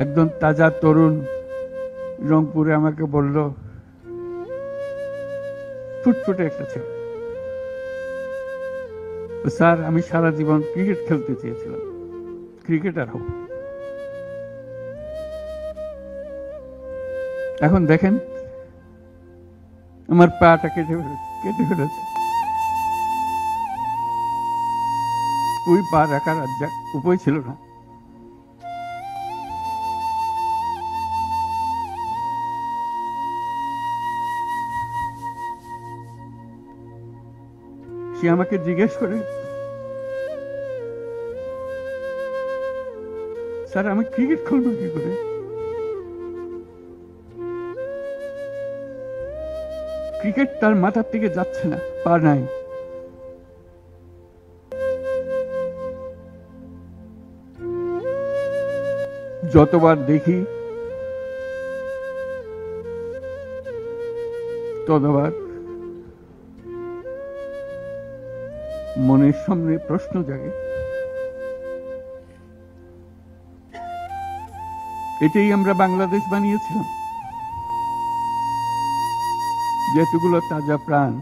একজন তাজা তরুণ রংপুরে আমাকে বলল, ফুটফুটে একটা ছেলে, স্যার আমি সারা জীবন ক্রিকেট খেলতে চেয়েছিলাম, ক্রিকেটার হব। এখন দেখেন আমার পাটা কেটে ফেলেছে। ওই পা রাখার আর উপায় ছিল না। সে আমাকে জিজ্ঞেস করে, স্যার আমি ক্রিকেট খেলবো কি করে? ক্রিকেট তার মাথার থেকে যাচ্ছে না, পা নাই। যতবার দেখি ততবার মনের সামনে প্রশ্ন জাগে। এটাই আমরা বাংলাদেশ বানিয়েছিলাম, যেতগুলো তাজা প্রাণ